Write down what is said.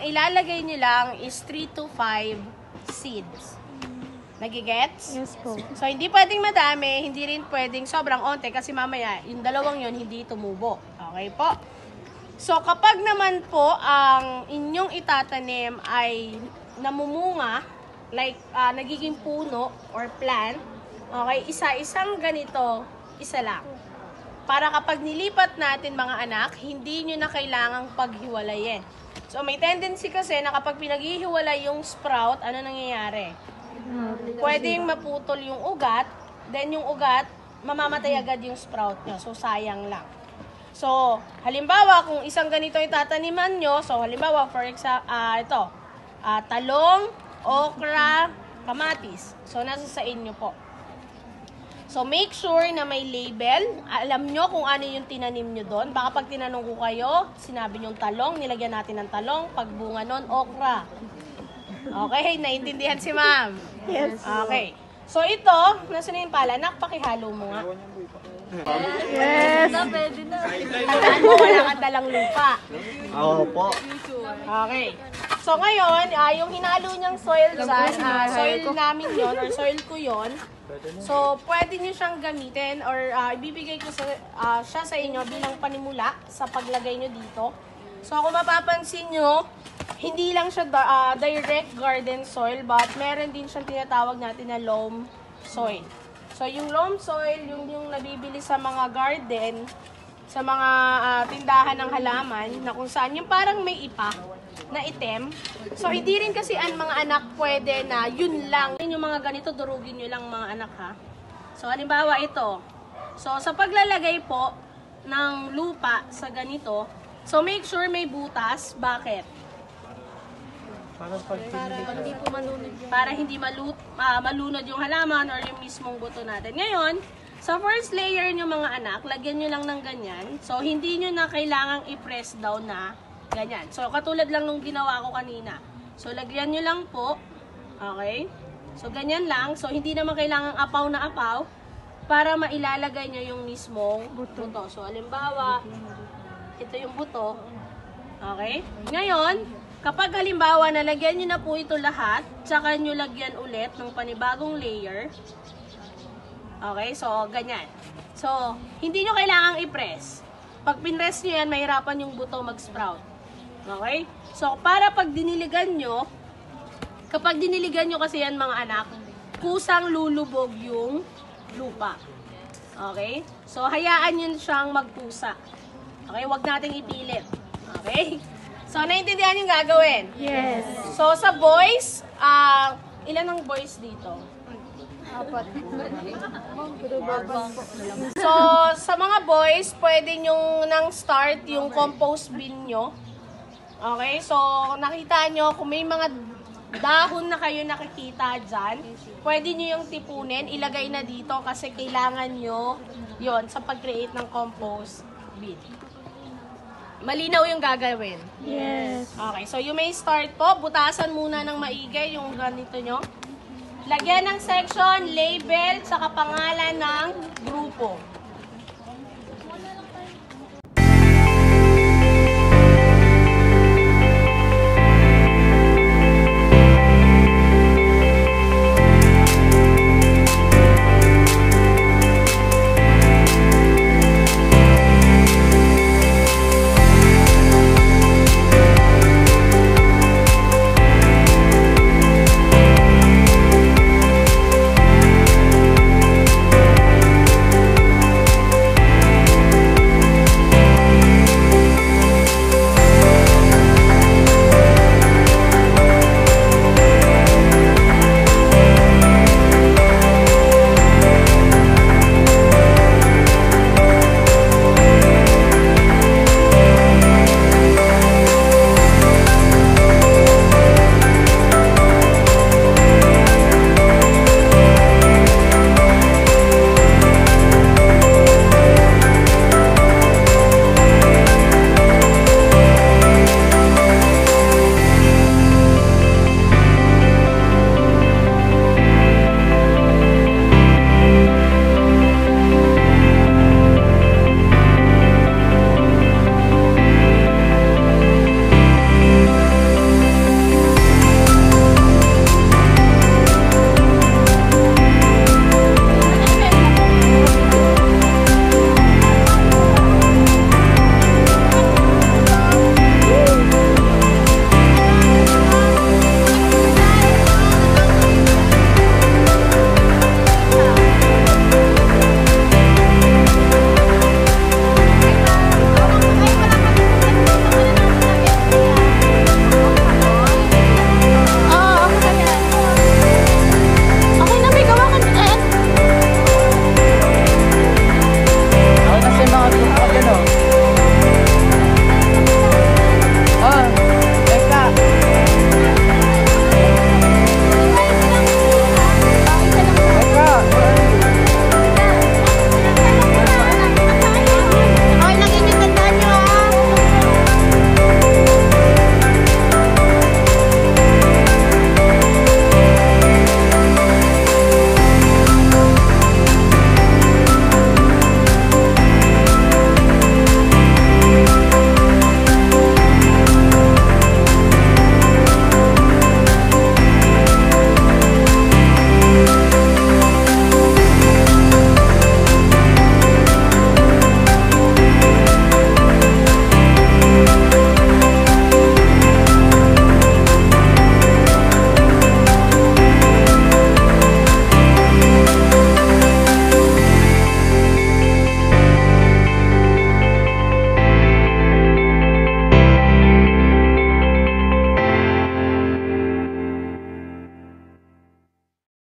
Ilalagay nyo lang is 3 to 5 seeds. Nagigets? Yes po. So, hindi pwedeng madami, hindi rin pwedeng sobrang onte kasi mamaya, yung dalawang yon hindi tumubo. Okay po? So, kapag naman po ang inyong itatanim ay namumunga, like nagiging puno or plant, okay, isa-isang ganito, isa lang. Para kapag nilipat natin mga anak, hindi nyo na kailangang paghiwalayin. So, may tendency kasi na kapag pinaghihiwalay yung sprout, ano nangyayari? Pwedeng maputol yung ugat, then yung ugat, mamamatay agad yung sprout nyo. So, sayang lang. So, halimbawa, kung isang ganito yung tataniman nyo, so, halimbawa, for example, talong, okra, kamatis. So, nasa sa inyo po. So, make sure na may label. Alam nyo kung ano yung tinanim nyo doon. Baka pag tinanong ko kayo, sinabi nyo talong, nilagyan natin ng talong. Pag bunga nun, okra. Okay, naintindihan si ma'am? Yes. Okay. So, ito, nasa na yung pala? Pakihalo mo nga. Yes. Pwede na. Ano, wala kang dalang lupa. Oo po. Okay. So, ngayon, yung hinalo niyang soil dyan, soil namin yon or soil ko yon. So, pwede niyo siyang gamitin or ibibigay ko siya sa inyo bilang panimula sa paglagay niyo dito. So, kung mapapansin niyo, hindi lang siya direct garden soil, but meron din siyang tinatawag natin na loam soil. So, yung loam soil, yung nabibili sa mga garden, sa mga tindahan ng halaman, na kung saan yung parang may ipa na itim. So, hindi rin kasi ang mga anak pwede na yun lang. Yung mga ganito, durugin nyo lang mga anak ha. So, halimbawa ito. So, sa paglalagay po ng lupa sa ganito, so make sure may butas. Bakit? Para hindi malunod yung halaman or yung mismong buto natin. Ngayon, sa first layer nyo mga anak, lagyan nyo lang ng ganyan. So, hindi nyo na kailangang i-press down na ganyan. So, katulad lang nung ginawa ko kanina. So, lagyan nyo lang po. Okay? So, ganyan lang. So, hindi naman kailangang apaw na apaw para mailalagay nyo yung mismong buto. So, halimbawa, ito yung buto. Okay? Ngayon, kapag halimbawa nalagyan nyo na po ito lahat, tsaka nyo lagyan ulit ng panibagong layer. Okay? So, ganyan. So, hindi nyo kailangang i-press. Pag pinress nyo yan, mahirapan yung buto mag-sprout. Okay? So, para pag diniligan nyo, kapag diniligan nyo kasi yan mga anak, kusang lulubog yung lupa. Okay? So, hayaan nyo siyang magpusa. Okay? Huwag nating ipilit. Okay? So, naintindihan yung gagawin? Yes. So, sa boys, ilan ang boys dito? Apat. So, sa mga boys, pwede nyo nang start yung compost bin nyo. Okay? So, nakita nyo, kung may mga dahon na kayo nakikita dyan, pwede nyo yung tipunin, ilagay na dito kasi kailangan nyo yon sa pag-create ng compost bin. Malinaw yung gagawin? Yes. Okay, so you may start po. Butasan muna ng maigay yung ganito nyo. Lagyan ng section, label, saka pangalan ng grupo.